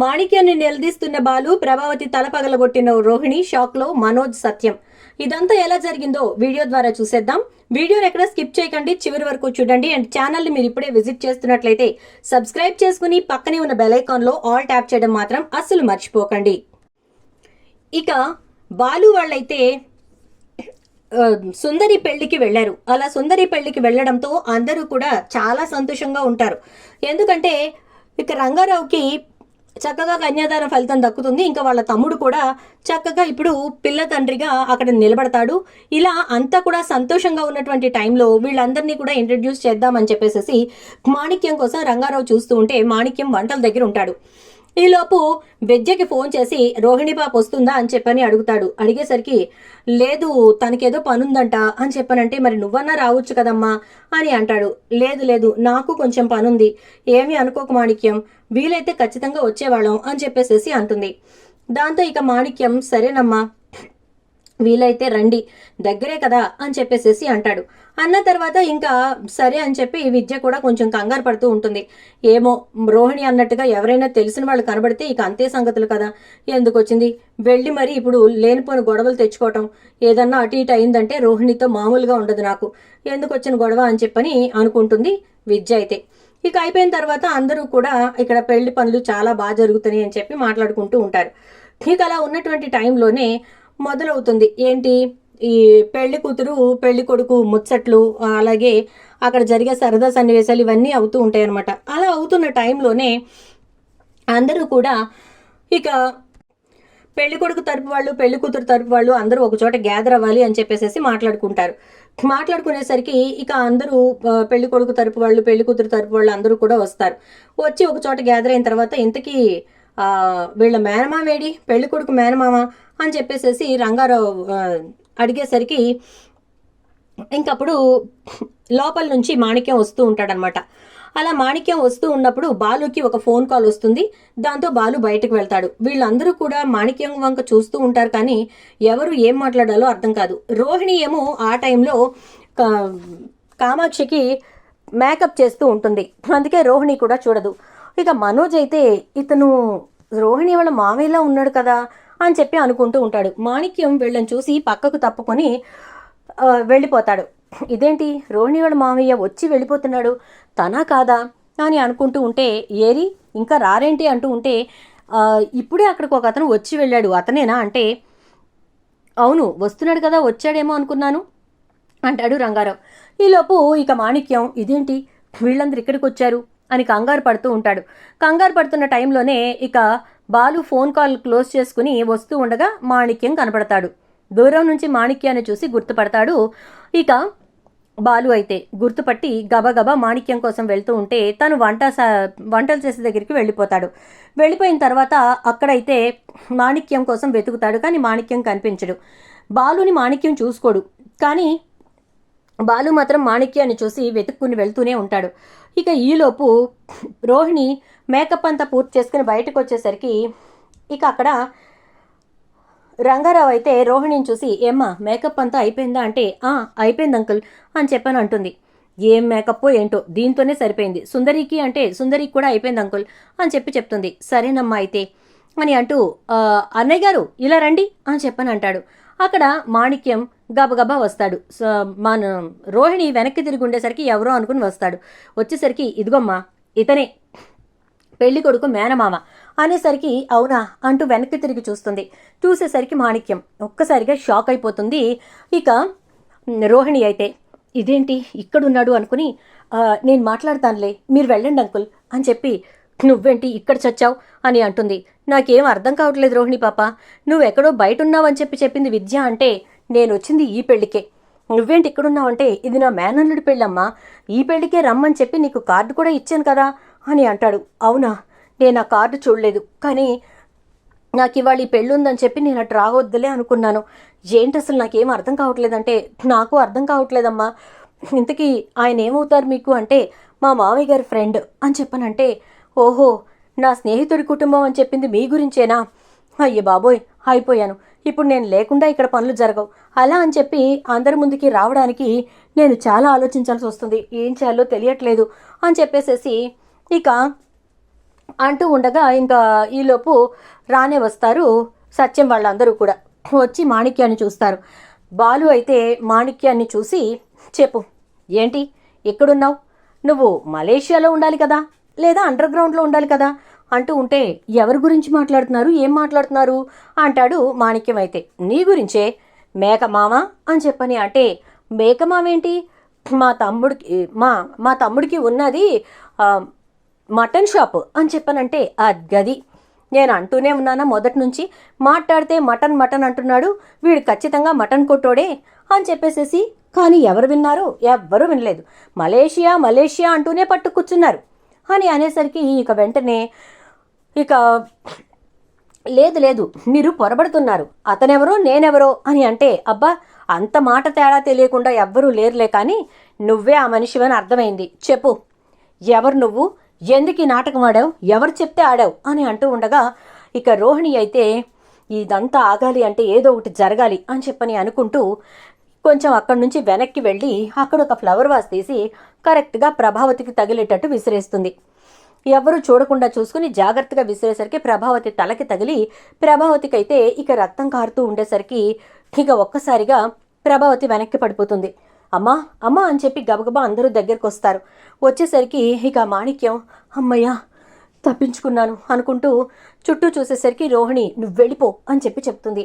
మాణిక్యాన్ని నిలదీస్తున్న బాలు, ప్రభావతి తల పగలగొట్టిన రోహిణి, షాక్ లో మనోజ్, సత్యం. ఇదంతా ఎలా జరిగిందో వీడియో ద్వారా చూసేద్దాం. వీడియోని ఎక్కడ స్కిప్ చేయకండి, చివరి వరకు చూడండి. అండ్ ఛానల్ని మీరు ఇప్పుడే విజిట్ చేస్తున్నట్లయితే సబ్స్క్రైబ్ చేసుకుని పక్కనే ఉన్న బెల్ ఐకాన్ లో ఆల్ ట్యాప్ చేయడం మాత్రం అస్సలు మర్చిపోకండి. ఇక బాలు వాళ్ళైతే సుందరి పెళ్లికి వెళ్లారు. అలా సుందరి పెళ్లికి వెళ్లడంతో అందరూ కూడా చాలా సంతోషంగా ఉంటారు. ఎందుకంటే ఇక రంగారావుకి చక్కగా కన్యాదాన ఫలితం దక్కుతుంది. ఇంకా వాళ్ళ తమ్ముడు కూడా చక్కగా ఇప్పుడు పిల్ల తండ్రిగా అక్కడ నిలబడతాడు. ఇలా అంతా కూడా సంతోషంగా ఉన్నటువంటి టైంలో వీళ్ళందరినీ కూడా ఇంట్రడ్యూస్ చేద్దామని చెప్పేసి మాణిక్యం కోసం రంగారావు చూస్తూ ఉంటే మాణిక్యం వంటల దగ్గర ఉంటాడు. ఈలోపు విద్యకి ఫోన్ చేసి రోహిణి పాప వస్తుందా అని చెప్పని అడుగుతాడు. అడిగేసరికి లేదు, తనకేదో పనుందంట అని చెప్పనంటే మరి నువ్వన్నా రావచ్చు కదమ్మా అని అంటాడు. లేదు లేదు, నాకు కొంచెం పనుంది, ఏమీ అనుకోక మాణిక్యం, వీలైతే ఖచ్చితంగా వచ్చేవాళ్ళం అని చెప్పేసేసి అంటుంది. దాంతో ఇక మాణిక్యం సరేనమ్మా, వీలైతే రండి, దగ్గరే కదా అని చెప్పేసేసి అంటాడు. అన్న తర్వాత ఇంకా సరే అని చెప్పి విద్య కూడా కొంచెం కంగారు పడుతూ ఉంటుంది. ఏమో రోహిణి అన్నట్టుగా ఎవరైనా తెలిసిన వాళ్ళు కనబడితే ఇక అంతే సంగతులు కదా, ఎందుకు వచ్చింది వెళ్ళి మరి ఇప్పుడు లేనిపోని గొడవలు తెచ్చుకోవటం, ఏదన్నా అటు ఇటు అయిందంటే రోహిణితో మామూలుగా ఉండదు, నాకు ఎందుకు వచ్చిన గొడవ అని చెప్పని అనుకుంటుంది విద్య. అయితే ఇక అయిపోయిన తర్వాత అందరూ కూడా ఇక్కడ పెళ్లి పనులు చాలా బాగా జరుగుతున్నాయి అని చెప్పి మాట్లాడుకుంటూ ఉంటారు. ఇక అలా ఉన్నటువంటి టైంలోనే మొదలవుతుంది ఏంటి, ఈ పెళ్లి కూతురు పెళ్లి కొడుకు ముచ్చట్లు, అలాగే అక్కడ జరిగే సరదా సన్నివేశాలు ఇవన్నీ అవుతూ ఉంటాయి అనమాట. అలా అవుతున్న టైంలోనే అందరూ కూడా ఇక పెళ్లి కొడుకు తరపు వాళ్ళు పెళ్లి కూతురు తరపు వాళ్ళు అందరూ ఒక చోట గ్యాదర్ అవ్వాలి అని చెప్పేసి మాట్లాడుకుంటారు. మాట్లాడుకునేసరికి ఇక అందరూ పెళ్లి కొడుకు తరపు వాళ్ళు పెళ్లి కూతురు తరపు వాళ్ళు అందరూ కూడా వస్తారు. వచ్చి ఒక చోట గ్యాదర్ అయిన తర్వాత ఇంతకీ వీళ్ళ మేనమావేడి, పెళ్లి కొడుకు మేనమామ అని చెప్పేసి రంగారావు అడిగేసరికి ఇంకప్పుడు లోపల నుంచి మాణిక్యం వస్తూ ఉంటాడనమాట. అలా మాణిక్యం వస్తూ ఉన్నప్పుడు బాలుకి ఒక ఫోన్ కాల్ వస్తుంది. దాంతో బాలు బయటకు వెళ్తాడు. వీళ్ళందరూ కూడా మాణిక్యం వంక చూస్తూ ఉంటారు, కానీ ఎవరు ఏం మాట్లాడాలో అర్థం కాదు. రోహిణి ఏమో ఆ టైంలో కామాక్షికి మేకప్ చేస్తూ ఉంటుంది, అందుకే రోహిణి కూడా చూడదు. ఇక మనోజ్ అయితే ఇతను రోహిణి వాళ్ళ మామయ్యలా ఉన్నాడు కదా అని చెప్పి అనుకుంటూ ఉంటాడు. మాణిక్యం వీళ్ళని చూసి పక్కకు తప్పుకొని వెళ్ళిపోతాడు. ఇదేంటి రోహిణి వాళ్ళ మామయ్య వచ్చి వెళ్ళిపోతున్నాడు, తనా కాదా అని అనుకుంటూ ఉంటే ఏరి ఇంకా రారేంటి అంటూ ఉంటే ఇప్పుడే అక్కడికి ఒక అతను వచ్చి వెళ్ళాడు, అతనేనా అంటే అవును వస్తున్నాడు కదా, వచ్చాడేమో అనుకున్నాను అంటాడు రంగారావు. ఈలోపు ఇక మాణిక్యం ఇదేంటి వీళ్ళందరూ ఇక్కడికి వచ్చారు అని కంగారు పడుతూ ఉంటాడు. కంగారు పడుతున్న టైంలోనే ఇక బాలు ఫోన్ కాల్ క్లోజ్ చేసుకుని వస్తూ ఉండగా మాణిక్యం కనపడతాడు. దూరం నుంచి మాణిక్యాన్ని చూసి గుర్తుపడతాడు. ఇక బాలు అయితే గుర్తుపట్టి గబగబా మాణిక్యం కోసం వెళ్తూ ఉంటే తను వంటలు చేసే దగ్గరికి వెళ్ళిపోతాడు. వెళ్ళిపోయిన తర్వాత అక్కడైతే మాణిక్యం కోసం వెతుకుతాడు, కానీ మాణిక్యం కనిపించడు. బాలుని మాణిక్యం చూసుకోడు, కానీ బాలు మాత్రం మాణిక్యాన్ని చూసి వెతుక్కుని వెళ్తూనే ఉంటాడు. ఇక ఈలోపు రోహిణి మేకప్ అంతా పూర్తి చేసుకుని బయటకు వచ్చేసరికి ఇక అక్కడ రంగారావు అయితే రోహిణిని చూసి ఏమ్మా మేకప్ అంతా అయిపోయిందా అంటే అయిపోయింది అంకుల్ అని చెప్పని అంటుంది. ఏం మేకప్ ఏంటో దీంతోనే సరిపోయింది, సుందరికి అంటే సుందరికి కూడా అయిపోయింది అంకుల్ అని చెప్తుంది. సరేనమ్మా అయితే అని అంటూ అన్నయ్య గారు ఇలా రండి అని చెప్పని అంటాడు. అక్కడ మాణిక్యం గబగబా వస్తాడు. మన రోహిణి వెనక్కి తిరిగి ఉండేసరికి ఎవరో అనుకుని వస్తాడు. వచ్చేసరికి ఇదిగోమ్మా ఇతనే పెళ్లి కొడుకు మేనమామ అనేసరికి అవునా అంటూ వెనక్కి తిరిగి చూస్తుంది. చూసేసరికి మాణిక్యం ఒక్కసారిగా షాక్ అయిపోతుంది. ఇక రోహిణి అయితే ఇదేంటి ఇక్కడున్నాడు అనుకుని నేను మాట్లాడతానులే మీరు వెళ్ళండి అంకుల్ అని చెప్పి నువ్వేంటి ఇక్కడ చచ్చావు అని అంటుంది. నాకేం అర్థం కావట్లేదు రోహిణి పాప, నువ్వెక్కడో బయట ఉన్నావని చెప్పింది విద్య అంటే నేను వచ్చింది ఈ పెళ్లికే, నువ్వేంటి ఇక్కడున్నావంటే ఇది నా మేనల్లుడి పెళ్ళమ్మా, ఈ పెళ్లికే రమ్మని చెప్పి నీకు కార్డు కూడా ఇచ్చాను కదా అని అంటాడు. అవునా, నేను ఆ కార్డు చూడలేదు, కానీ నాకు ఇవాళ ఈ పెళ్ళి ఉందని చెప్పి నేను అటు రావద్దులే అనుకున్నాను. ఏంటి అసలు నాకేం అర్థం కావట్లేదంటే నాకు అర్థం కావట్లేదమ్మా, ఇంతకీ ఆయన ఏమవుతారు మీకు అంటే మా మామయ్య గారి ఫ్రెండ్ అని చెప్పనంటే ఓహో నా స్నేహితుడి కుటుంబం అని చెప్పింది మీ గురించేనా, అయ్యే బాబోయ్ అయిపోయాను, ఇప్పుడు నేను లేకుండా ఇక్కడ పనులు జరగవు అలా అని చెప్పి అందరి ముందుకి రావడానికి నేను చాలా ఆలోచించాల్సి వస్తుంది, ఏం చేయాలో తెలియట్లేదు అని చెప్పేసేసి ఇక అంటూ ఉండగా ఇంకా ఈలోపు రానే వస్తారు సత్యం వాళ్ళందరూ కూడా. వచ్చి మాణిక్యాన్ని చూస్తారు. బాలు అయితే మాణిక్యాన్ని చూసి, చెప్పు ఏంటి ఎక్కడున్నావు, నువ్వు మలేషియాలో ఉండాలి కదా, లేదా అండర్ గ్రౌండ్లో ఉండాలి కదా అంటూ ఉంటే, ఎవరి గురించి మాట్లాడుతున్నారు, ఏం మాట్లాడుతున్నారు అంటాడు మాణిక్యం. అయితే నీ గురించే, మేకమామ అని చెప్పని అంటే, మేకమామ ఏంటి, మా తమ్ముడికి ఉన్నది మటన్ షాప్ అని చెప్పనంటే, ఆ గది నేను అంటూనే ఉన్నానా మొదటి నుంచి, మాట్లాడితే మటన్ మటన్ అంటున్నాడు, వీడు ఖచ్చితంగా మటన్ కొట్టోడే అని చెప్పేసేసి. కానీ ఎవరు విన్నారు, ఎవ్వరూ వినలేదు. మలేషియా మలేషియా అంటూనే పట్టు కూర్చున్నారు అని అనేసరికి ఇక వెంటనే ఇక లేదు లేదు మీరు పొరబడుతున్నారు, అతనెవరో నేనెవరో అని అంటే, అబ్బా అంత మాట తేడా తెలియకుండా ఎవ్వరూ లేరులే, కానీ నువ్వే ఆ మనిషివని అర్థమైంది, చెప్పు ఎవరు నువ్వు, ఎందుకు ఈ నాటకం ఆడావు, ఎవరు చెప్తే ఆడావు అని అంటూ ఉండగా, ఇక రోహిణి అయితే ఇదంతా ఆగాలి అంటే ఏదో ఒకటి జరగాలి అని చెప్పని అనుకుంటూ కొంచెం అక్కడి నుంచి వెనక్కి వెళ్ళి అక్కడ ఒక ఫ్లవర్ వాస్ తీసి కరెక్ట్గా ప్రభావతికి తగిలేటట్టు విసిరేస్తుంది. ఎవరు చూడకుండా చూసుకుని జాగ్రత్తగా విసిరేసరికి ప్రభావతి తలకి తగిలి, ప్రభావతికి అయితే ఇక రక్తం కారుతూ ఉండేసరికి ఇక ఒక్కసారిగా ప్రభావతి వెనక్కి పడిపోతుంది. అమ్మా అమ్మా అని చెప్పి గబగబా అందరూ దగ్గరికి వస్తారు. వచ్చేసరికి ఇక మాణిక్యం, అమ్మయ్యా తప్పించుకున్నాను అనుకుంటూ చుట్టూ చూసేసరికి రోహిణి నువ్వు వెళ్ళిపో అని చెప్పి చెప్తుంది.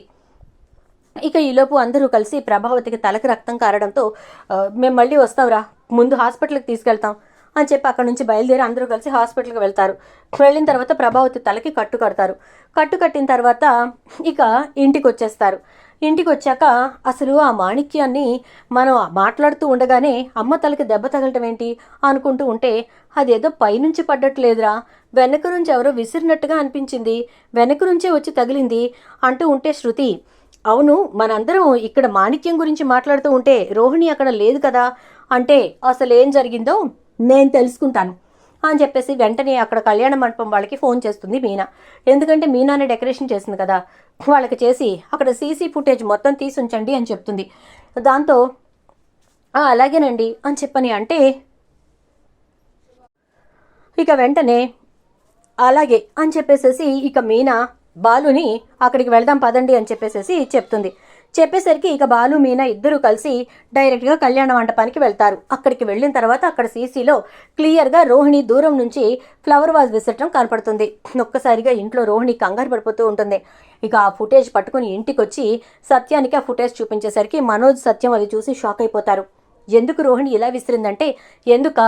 ఇక ఈలోపు అందరూ కలిసి ప్రభావతికి తలకి రక్తం కారడంతో, మేము మళ్ళీ వస్తాంరా, ముందు హాస్పిటల్కి తీసుకెళ్తాం అని చెప్పి అక్కడ నుంచి బయలుదేరి అందరూ కలిసి హాస్పిటల్కి వెళ్తారు. వెళ్ళిన తర్వాత ప్రభావతి తలకి కట్టు కడతారు. కట్టు కట్టిన తర్వాత ఇక ఇంటికి వచ్చేస్తారు. ఇంటికి వచ్చాక అసలు ఆ మాణిక్యాన్ని మనం మాట్లాడుతూ ఉండగానే అమ్మ తలకి దెబ్బ తగలటం ఏంటి అనుకుంటూ ఉంటే, అదేదో పైనుంచి పడ్డట్లేదురా, వెనక నుంచి ఎవరో విసిరినట్టుగా అనిపించింది, వెనక నుంచే వచ్చి తగిలింది అంటూ ఉంటే శృతి, అవును మనందరం ఇక్కడ మాణిక్యం గురించి మాట్లాడుతూ ఉంటే రోహిణి అక్కడ లేదు కదా అంటే, అసలు ఏం జరిగిందో నేను తెలుసుకుంటాను అని చెప్పేసి వెంటనే అక్కడ కళ్యాణ మండపం వాళ్ళకి ఫోన్ చేస్తుంది మీనా. ఎందుకంటే మీనానే డెకరేషన్ చేసింది కదా, వాళ్ళకి చేసి అక్కడ సీసీ ఫుటేజ్ మొత్తం తీసి ఉంచండి అని చెప్తుంది. దాంతో అలాగేనండి అని చెప్పని అంటే, ఇక వెంటనే అలాగే అని చెప్పేసేసి ఇక మీనా బాలుని అక్కడికి వెళ్దాం పదండి అని చెప్పేసేసి చెప్తుంది. చెప్పేసరికి ఇక బాలు మీనా ఇద్దరూ కలిసి డైరెక్ట్గా కళ్యాణ మండపానికి వెళ్తారు. అక్కడికి వెళ్ళిన తర్వాత అక్కడ సీసీలో క్లియర్గా రోహిణి దూరం నుంచి ఫ్లవర్ వాజ్ విసరటం కనపడుతుంది. ఒక్కసారిగా ఇంట్లో రోహిణి కంగారు పడిపోతూ ఉంటుంది. ఇక ఆ ఫుటేజ్ పట్టుకుని ఇంటికి వచ్చి సత్యానికి ఆ ఫుటేజ్ చూపించేసరికి మనోజ్ సత్యం అది చూసి షాక్ అయిపోతారు. ఎందుకు రోహిణి ఇలా విసిరిందంటే, ఎందుక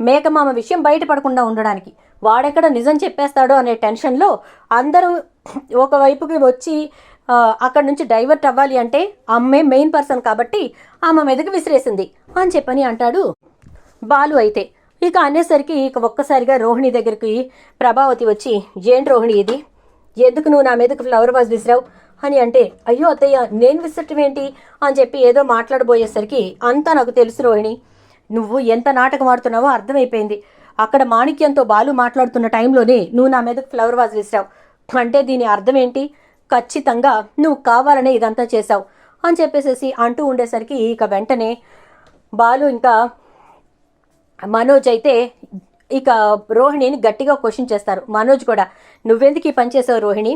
మేకమామ విషయం బయటపడకుండా ఉండడానికి, వాడెక్కడ నిజం చెప్పేస్తాడో అనే టెన్షన్లో అందరూ ఒకవైపుకి వచ్చి అక్కడ నుంచి డైవర్ట్ అవ్వాలి అంటే అమ్మే మెయిన్ పర్సన్ కాబట్టి ఆమె మీదకి విసిరేసింది అని చెప్పని అంటాడు బాలు. అయితే ఇక అనేసరికి ఇక ఒక్కసారిగా రోహిణి దగ్గరికి ప్రభావతి వచ్చి, ఏంటి రోహిణి ఇది, ఎందుకు నువ్వు నా మీదకి ఫ్లవర్ వాజ్ విసిరావు అని అంటే, అయ్యో అత్తయ్య నేను విసరటం ఏంటి అని చెప్పి ఏదో మాట్లాడబోయేసరికి, అంతా నాకు తెలుసు రోహిణి, నువ్వు ఎంత నాటకం ఆడుతున్నావో అర్థమైపోయింది. అక్కడ మాణిక్యంతో బాలు మాట్లాడుతున్న టైంలోనే నువ్వు నా మీదకి ఫ్లవర్ వాజ్ విసిరావు అంటే దీని అర్థం ఏంటి, ఖచ్చితంగా నువ్వు కావాలనే ఇదంతా చేశావు అని చెప్పేసేసి అంటూ ఉండేసరికి ఇక వెంటనే బాలు ఇంకా మనోజ్ అయితే ఇక రోహిణిని గట్టిగా క్వశ్చన్ చేస్తారు. మనోజ్ కూడా, నువ్వెందుకు ఈ పని చేసావు రోహిణి,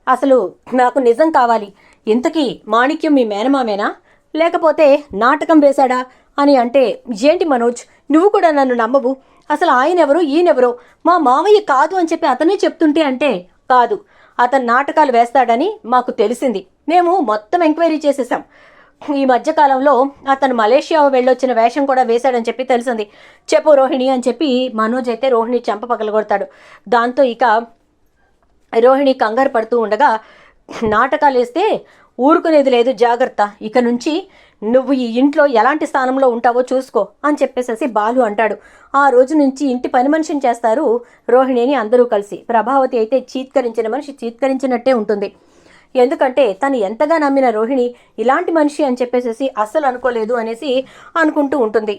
అసలు నాకు నిజం కావాలి, ఇంతకీ మాణిక్యం మీ మేనమామేనా లేకపోతే నాటకం వేశాడా అని అంటే, ఏంటి మనోజ్ నువ్వు కూడా నన్ను నమ్మవు, అసలు ఆయన ఎవరో ఈయనెవరో మా మామయ్య కాదు అని చెప్పి అతనే చెప్తుంటే అంటే, కాదు అతను నాటకాలు వేస్తాడని మాకు తెలిసింది, మేము మొత్తం ఎంక్వైరీ చేసేసాం, ఈ మధ్యకాలంలో అతను మలేషియా వెళ్ళొచ్చిన వేషం కూడా వేశాడని చెప్పి తెలిసింది, చెప్పు రోహిణి అని చెప్పి మనోజ్ అయితే రోహిణి చెంప పగలగొడతాడు. దాంతో ఇక రోహిణి కంగారు పడుతూ ఉండగా, నాటకాలు వేస్తే ఊరుకునేది లేదు, జాగ్రత్త, ఇక నుంచి నువ్వు ఈ ఇంట్లో ఎలాంటి స్థానంలో ఉంటావో చూసుకో అని చెప్పేసేసి బాలు అంటాడు. ఆ రోజు నుంచి ఇంటి పని మనిషిని చేస్తారు రోహిణిని అందరూ కలిసి. ప్రభావతి అయితే చీత్కరించిన మనిషి చీత్కరించినట్టే ఉంటుంది. ఎందుకంటే తను ఎంతగా నమ్మిన రోహిణి ఇలాంటి మనిషి అని చెప్పేసేసి అస్సలు అనుకోలేదు అనేసి అనుకుంటూ ఉంటుంది.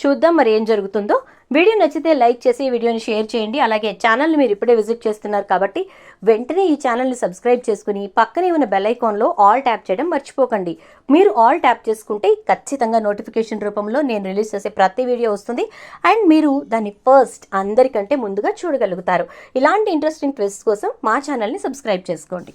చూద్దాం మరి ఏం జరుగుతుందో. వీడియో నచ్చితే లైక్ చేసి వీడియోని షేర్ చేయండి. అలాగే ఛానల్ని మీరు ఇప్పుడే విజిట్ చేస్తున్నారు కాబట్టి వెంటనే ఈ ఛానల్ని సబ్స్క్రైబ్ చేసుకుని పక్కనే ఉన్న బెల్ ఐకాన్లో ఆల్ ట్యాప్ చేయడం మర్చిపోకండి. మీరు ఆల్ ట్యాప్ చేసుకుంటే ఖచ్చితంగా నోటిఫికేషన్ రూపంలో నేను రిలీజ్ చేసే ప్రతి వీడియో వస్తుంది అండ్ మీరు దాన్ని ఫస్ట్ అందరికంటే ముందుగా చూడగలుగుతారు. ఇలాంటి ఇంట్రెస్టింగ్ ట్విస్ట్ కోసం మా ఛానల్ని సబ్స్క్రైబ్ చేసుకోండి.